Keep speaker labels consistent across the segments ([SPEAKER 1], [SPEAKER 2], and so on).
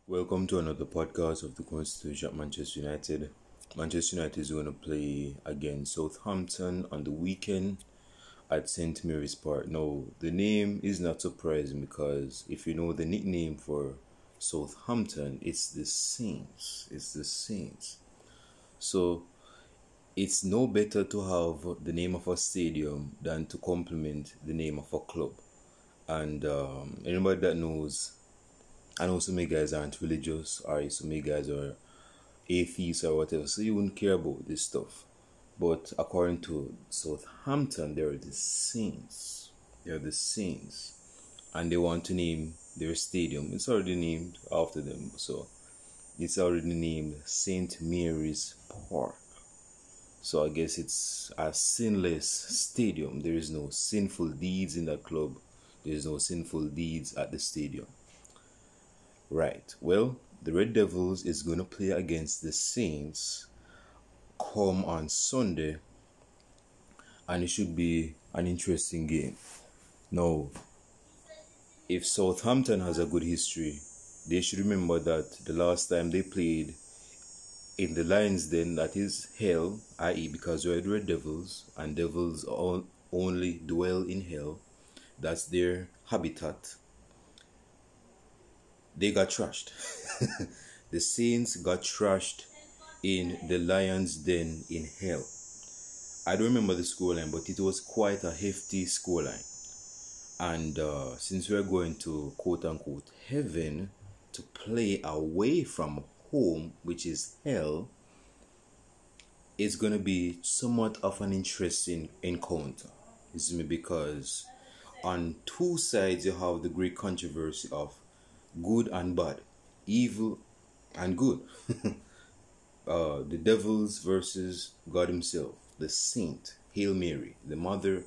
[SPEAKER 1] Welcome to another podcast of the Constitution at Manchester United. Manchester United is going to play against Southampton on the weekend at St. Mary's Park. Now, the name is not surprising because if you know the nickname for Southampton, it's the Saints. It's the Saints. So, it's no better to have the name of a stadium than to complement the name of a club. And anybody that knows, I know some of you guys aren't religious, or some of you guys are atheists or whatever, so you wouldn't care about this stuff. But according to Southampton, they're the Saints. They're the Saints. And they want to name their stadium. It's already named after them. So it's already named St. Mary's Park. So I guess it's a sinless stadium. There is no sinful deeds in that club. There is no sinful deeds at the stadium. Right. Well, the Red Devils is going to play against the Saints come on Sunday, and it should be an interesting game. Now, if Southampton has a good history, they should remember that the last time they played in the Lions Den, that is hell, i.e. because we're the Red Devils, and devils only dwell in hell, that's their habitat. They got trashed. The Saints got trashed in the Lions Den in hell. I don't remember the scoreline, but it was quite a hefty scoreline. And since we're going to quote-unquote heaven to play away from home, which is hell, it's going to be somewhat of an interesting encounter. Because on two sides you have the great controversy of good and bad, evil and good. The devils versus God himself, the saint, Hail Mary, the mother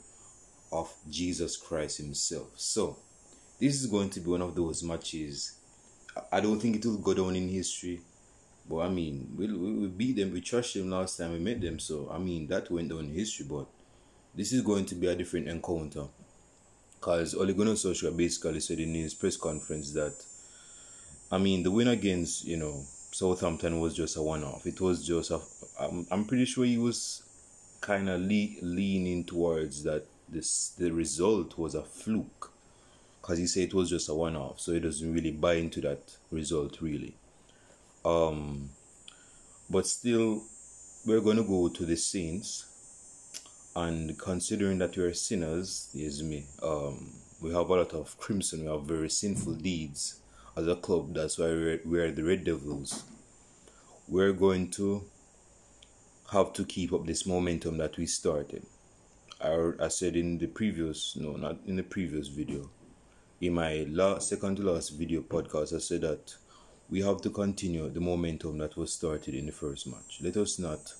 [SPEAKER 1] of Jesus Christ himself. So, this is going to be one of those matches. I don't think it will go down in history. But I mean, we beat them, we trashed them last time we met them. So, I mean, that went down in history. But this is going to be a different encounter. Because Ole Gunnar Solskjaer basically said in his press conference that, I mean, the win against, Southampton was just a one-off. It was just I'm pretty sure he was kind of leaning towards that the result was a fluke. Because he said it was just a one-off. So he doesn't really buy into that result, really. But still, we're going to go to the Saints. And considering that we are sinners, we have a lot of crimson, we have very sinful deeds as a club. That's why we're the Red Devils. We're going to have to keep up this momentum that we started. I said in the previous, no, not in the previous video, in my second to last video podcast, I said that we have to continue the momentum that was started in the first match. Let us not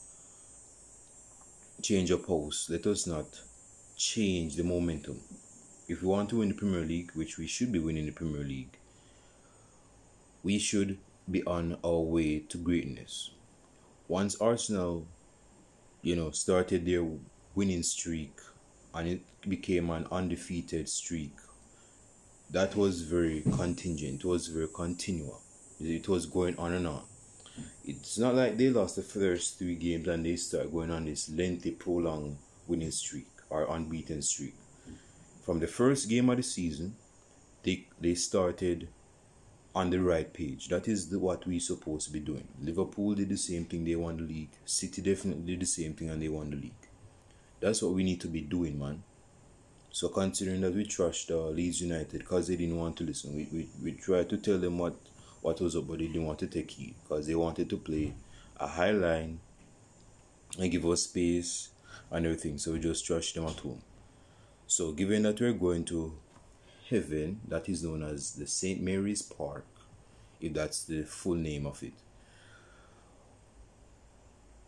[SPEAKER 1] change our post. Let us not change the momentum. If we want to win the Premier League, which we should be winning the Premier League, we should be on our way to greatness. Once Arsenal, started their winning streak and it became an undefeated streak, that was very contingent. It was very continual. It was going on and on. It's not like they lost the first 3 games and they start going on this lengthy, prolonged winning streak or unbeaten streak. From the first game of the season, they started on the right page. That is what we're supposed to be doing. Liverpool did the same thing, they won the league. City definitely did the same thing and they won the league. That's what we need to be doing, man. So considering that we trashed Leeds United because they didn't want to listen, we tried to tell them what was up, but they didn't want to take heed because they wanted to play a high line and give us space and everything. So we just trashed them at home. So given that we're going to heaven, that is known as the St. Mary's Park, if that's the full name of it,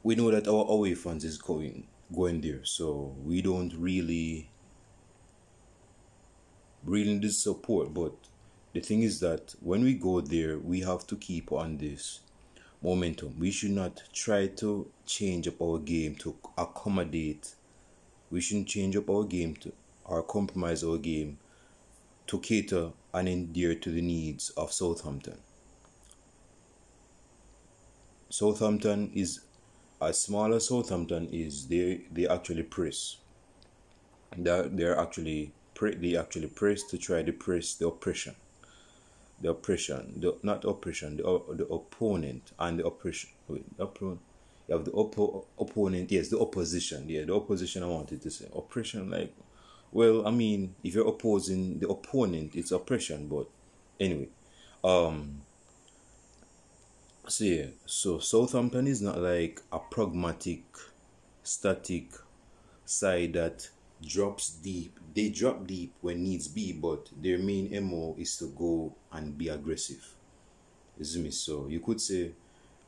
[SPEAKER 1] we know that our away fans is going there, so we don't really need support. But the thing is that when we go there, we have to keep on this momentum. We should not try to change up our game to accommodate. We shouldn't change up our game or compromise our game to cater and endear to the needs of Southampton. Southampton is, as small as Southampton is, they actually press. They actually press to try to press not oppression, the opponent and the oppression. Wait, you have the opponent, yes, the opposition. Yeah, the opposition. I wanted to say oppression. Like, well, I mean, if you're opposing the opponent, it's oppression. But anyway, so yeah, so Southampton is not like a pragmatic, static side that drops deep. They drop deep when needs be, but their main MO is to go and be aggressive. Is me. So you could say,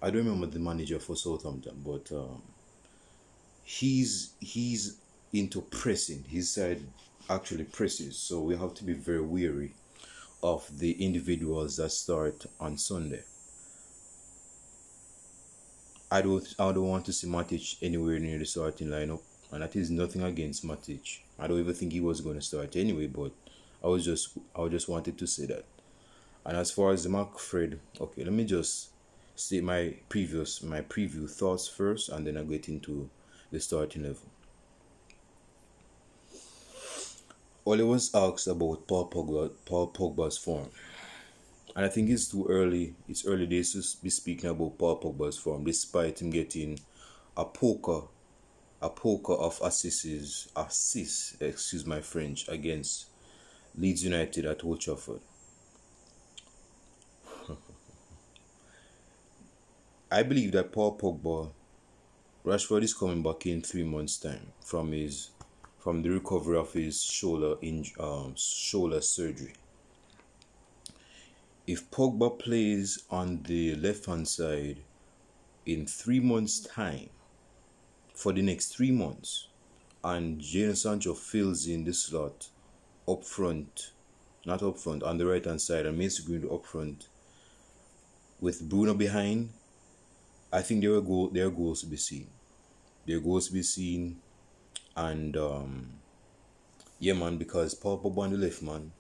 [SPEAKER 1] I don't remember the manager for Southampton, but he's into pressing. His side actually presses, so we have to be very wary of the individuals that start on Sunday. I don't want to see Matic anywhere near the starting lineup, and that is nothing against Matic. I don't even think he was going to start anyway, but I just wanted to say that. And as far as the McFred, okay, let me just state my preview thoughts first, and then I get into the starting level. Oli was asked about Paul Pogba's form. And I think it's too early. It's early days to be speaking about Paul Pogba's form, despite him getting a poker of assists, excuse my French, against Leeds United at Old Trafford. I believe that Paul Pogba, Rashford is coming back in 3 months' time from the recovery of his shoulder surgery. If Pogba plays on the left-hand side in 3 months' time, for the next 3 months, and Jadon Sancho fills in the slot up front, not up front, on the right-hand side, and Mason Greenwood up front, with Bruno behind, I think there are goals to be seen. There are goals to be seen, and yeah, man, because Paul Pogba on the left, man,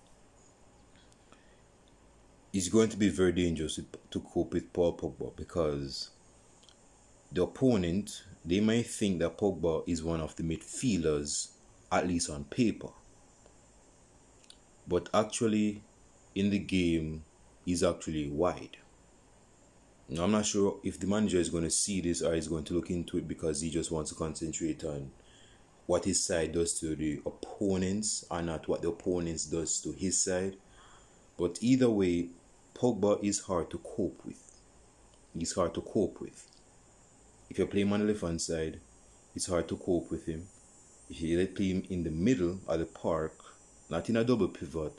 [SPEAKER 1] it's going to be very dangerous to cope with Paul Pogba, because the opponent, they might think that Pogba is one of the midfielders, at least on paper. But actually, in the game, he's actually wide. Now, I'm not sure if the manager is going to see this or is going to look into it, because he just wants to concentrate on what his side does to the opponents and not what the opponents does to his side. But either way, Pogba is hard to cope with. He's hard to cope with. If you play him on the left-hand side, it's hard to cope with him. If you play him in the middle of the park, not in a double pivot,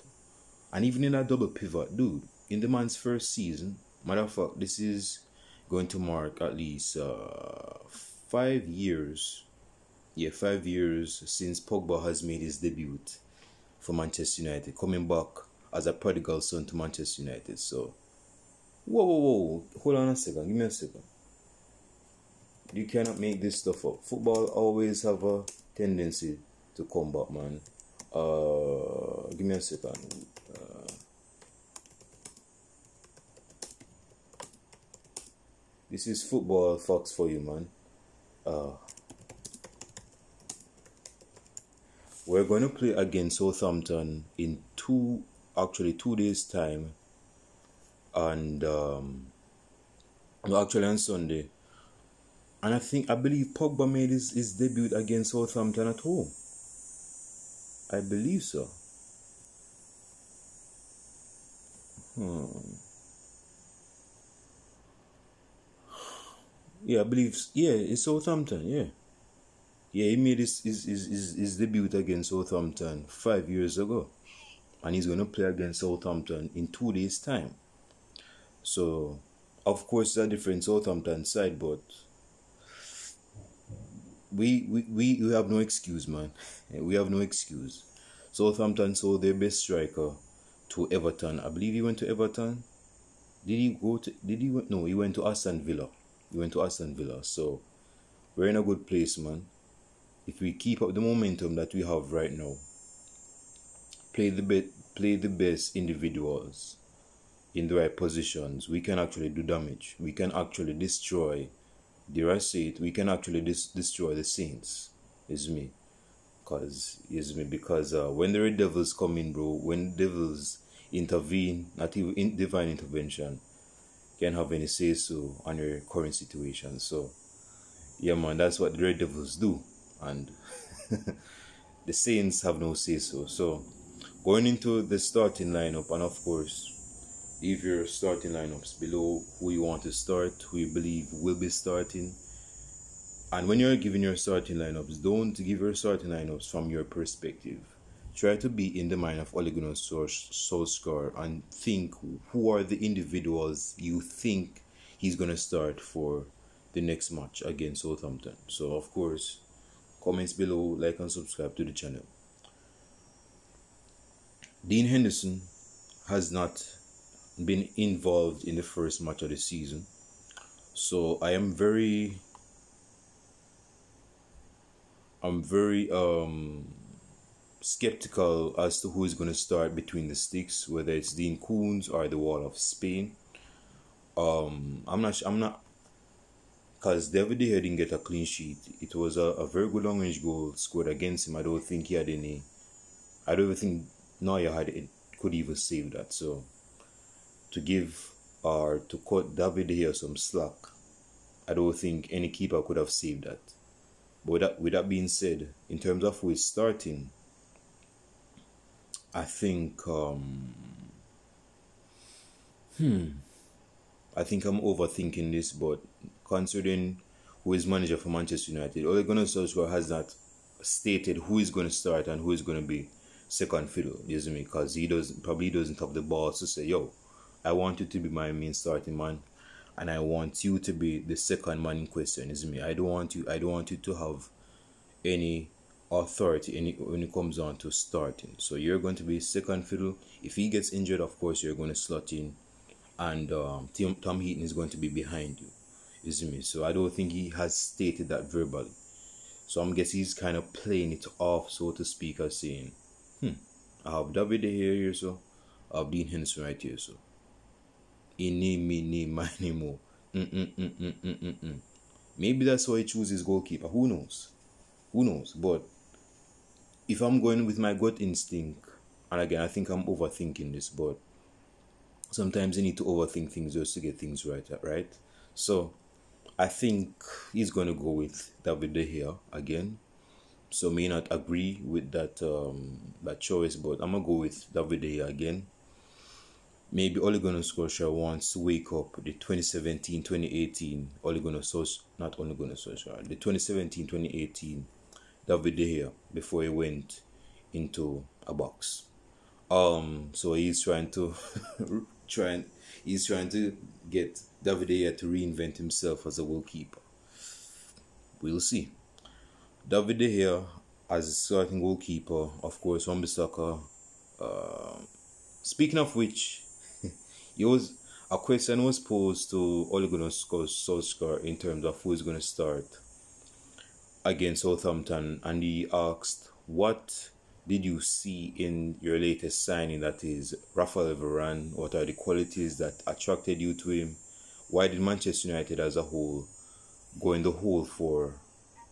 [SPEAKER 1] and even in a double pivot, dude, in the man's first season, matter of fact, this is going to mark at least 5 years. Yeah, 5 years since Pogba has made his debut for Manchester United, coming back as a prodigal son to Manchester United. So, whoa, hold on a second, give me a second. You cannot make this stuff up. Football always have a tendency to come back, man. Give me a second. This is football facts for you, man. We're going to play against Southampton in 2 days' time, and actually on Sunday. And I believe Pogba made his debut against Southampton at home. I believe so. Yeah, I believe. Yeah, it's Southampton. Yeah, he made his debut against Southampton 5 years ago, and he's gonna play against Southampton in 2 days' time. So, of course, it's a different Southampton side, but we have no excuse, man. We have no excuse. Southampton sold their best striker to Everton. I believe he went to Everton. He went to Aston Villa. So we're in a good place, man. If we keep up the momentum that we have right now, play the best individuals, in the right positions, we can actually do damage. We can actually destroy, dare I say it, we can actually destroy the Saints. Is me. Because when the Red Devils come in, bro, when Devils intervene, not even in divine intervention, can have any say so on your current situation. So, yeah, man, that's what the Red Devils do. And the Saints have no say so. So, going into the starting lineup, and of course, if your starting lineups below who you want to start, who you believe will be starting. And when you're giving your starting lineups, don't give your starting lineups from your perspective. Try to be in the mind of Ole Gunnar Solskjaer and think who are the individuals you think he's going to start for the next match against Southampton. So, of course, comments below, like and subscribe to the channel. Dean Henderson has not been involved in the first match of the season. So, I'm very skeptical as to who is going to start between the sticks, whether it's Dean Koons or the Wall of Spain. I'm not, because David De Gea didn't get a clean sheet. It was a very good long range goal scored against him. I don't think Neuer could even save that. So to give or to cut David De Gea some slack, I don't think any keeper could have saved that. But with that being said, in terms of who is starting, I think I'm overthinking this, but considering who is manager for Manchester United, Ole Gunnar Solskjaer has not stated who is going to start and who is going to be second fiddle, because he doesn't have the balls to say, yo, I want you to be my main starting man, and I want you to be the second man in question, I don't want you to have any authority when it comes down to starting. So you're going to be second fiddle. If he gets injured, of course you're going to slot in, and Tom Heaton is going to be behind you, So I don't think he has stated that verbally. So I'm guessing he's kind of playing it off, so to speak, as saying, I have David De Gea here, so I have Dean Henderson right here, so my name. Maybe that's why he chooses goalkeeper. Who knows? But if I'm going with my gut instinct, and again, I think I'm overthinking this, but sometimes you need to overthink things just to get things right? So I think he's going to go with David De Gea again. So may not agree with that choice, but I'm going to go with David De Gea again. Maybe Ole Gunnar Solskjaer wants to wake up the 2017-2018 the 2017-2018 David De Gea before he went into a box. So he's trying to get David De Gea to reinvent himself as a goalkeeper. We'll see. David De Gea as a starting goalkeeper, of course, Wan-Bissaka. Speaking of which, a question was posed to Ole Gunnar Solskjaer in terms of who is going to start against Southampton, and he asked, what did you see in your latest signing, that is Raphael Varane? What are the qualities that attracted you to him? Why did Manchester United as a whole go in the hole for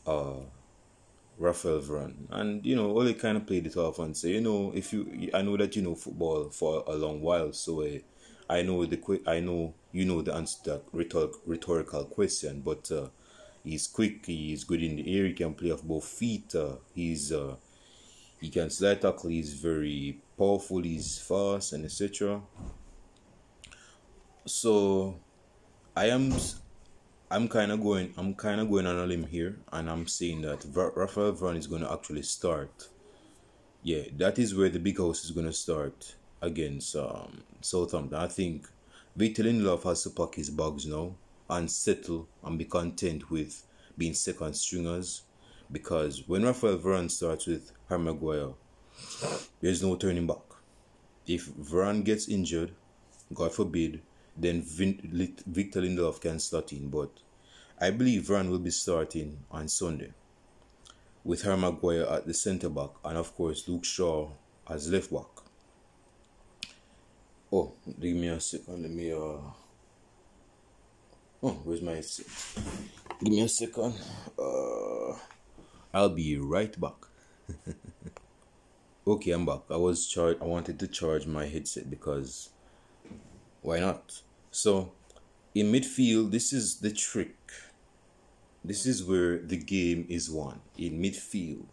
[SPEAKER 1] Raphael Varane? And Ole kind of played it off and say, I know that you know football for a long while, so I know the answer to that rhetorical question, but he's quick, he's good in the air, he can play off both feet, he can slide tackle, he's very powerful, he's fast, and etc. So I'm kind of going on a limb here, and I'm saying that Raphael Varane is going to actually start. Yeah, that is where the big house is going to start against Southampton. I think Victor Lindelof has to pack his bags now and settle and be content with being second stringers, because when Raphael Varane starts with Harry Maguire, there's no turning back. If Varane gets injured, God forbid, then Victor Lindelof can slot in, but I believe Varane will be starting on Sunday with Harry Maguire at the centre back, and of course Luke Shaw as left back. Oh, give me a second. Let me Oh, where's my give me a second. I'll be right back. Okay, I'm back. I wanted to charge my headset because why not? So in midfield, this is the trick. This is where the game is won. In midfield,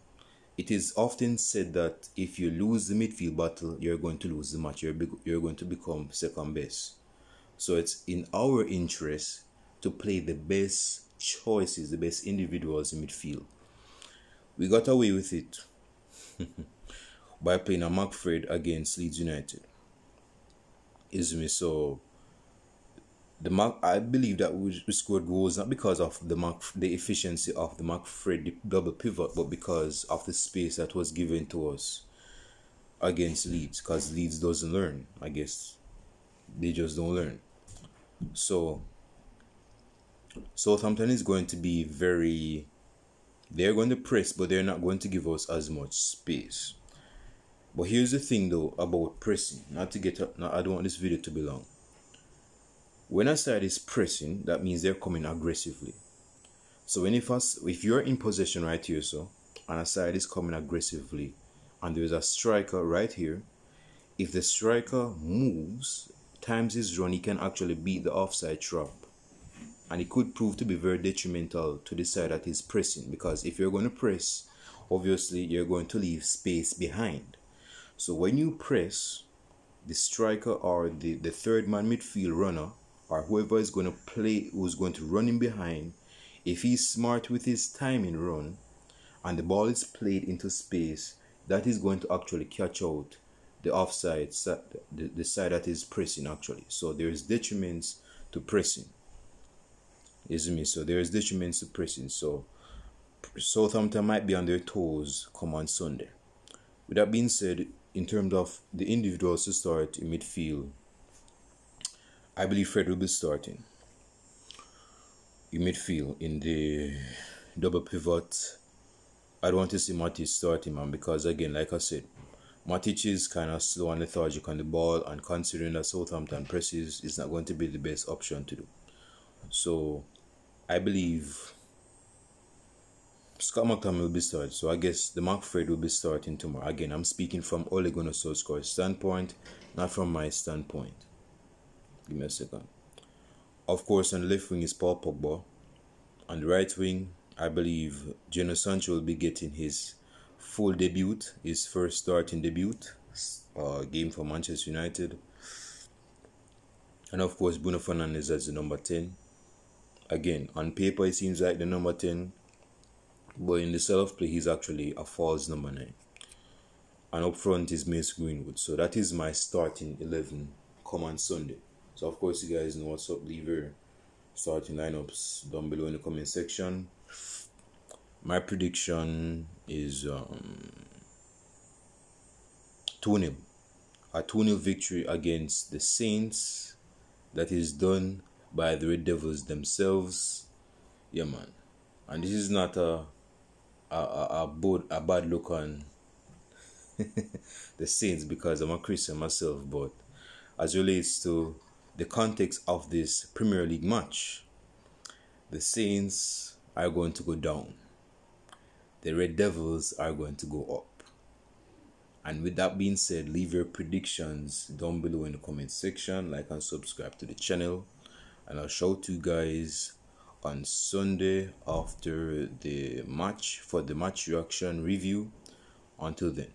[SPEAKER 1] it is often said that if you lose the midfield battle, you're going to lose the match. You're going to become second best. So it's in our interest to play the best choices, the best individuals in midfield. We got away with it by playing a McFred against Leeds United. Is me so I believe that we scored goals not because of the efficiency of the McFred double pivot, but because of the space that was given to us against Leeds. Because Leeds doesn't learn, I guess they just don't learn. So Southampton is going to be they're going to press, but they're not going to give us as much space. But here's the thing though about pressing. I don't want this video to be long. When a side is pressing, that means they're coming aggressively. So if you're in possession right here, and a side is coming aggressively, and there's a striker right here, if the striker moves, times his run, he can actually beat the offside trap. And it could prove to be very detrimental to the side that is pressing, because if you're going to press, obviously you're going to leave space behind. So when you press, the striker or the third man midfield runner, or whoever is going to play, who's going to run in behind, if he's smart with his timing run and the ball is played into space, that is going to actually catch out the offside, the side that is pressing actually. So there is detriments to pressing. So there is detriments to pressing. So Southampton might be on their toes come on Sunday. With that being said, in terms of the individuals to start in midfield, I believe Fred will be starting in midfield. In the double pivot, I don't want to see Matic starting, man, because again, like I said, Matic is kind of slow and lethargic on the ball, and considering that Southampton presses, is not going to be the best option to do. So I believe Scott McTominay will be starting. So I guess the McFred will be starting tomorrow. Again, I'm speaking from Ole Gunnar Solskjaer's standpoint, not from my standpoint. Give me a second. Of course, on the left wing is Paul Pogba. On the right wing, I believe Jadon Sancho will be getting his full debut, his first starting debut game for Manchester United. And of course, Bruno Fernandes as the number 10. Again, on paper, it seems like the number 10. But in the self-play, he's actually a false number 9. And up front is Mason Greenwood. So that is my starting 11 come on Sunday. So of course you guys know what's up. Leave your starting lineups down below in the comment section. My prediction is 2-0. A 2-0 victory against the Saints. That is done by the Red Devils themselves. Yeah, man. And this is not a bad look on the Saints, because I'm a Christian myself, but as relates to the context of this Premier League match, the Saints are going to go down. The Red Devils are going to go up. And with that being said, leave your predictions down below in the comment section, like and subscribe to the channel, and I'll shout to you guys on Sunday after the match for the match reaction review. Until then.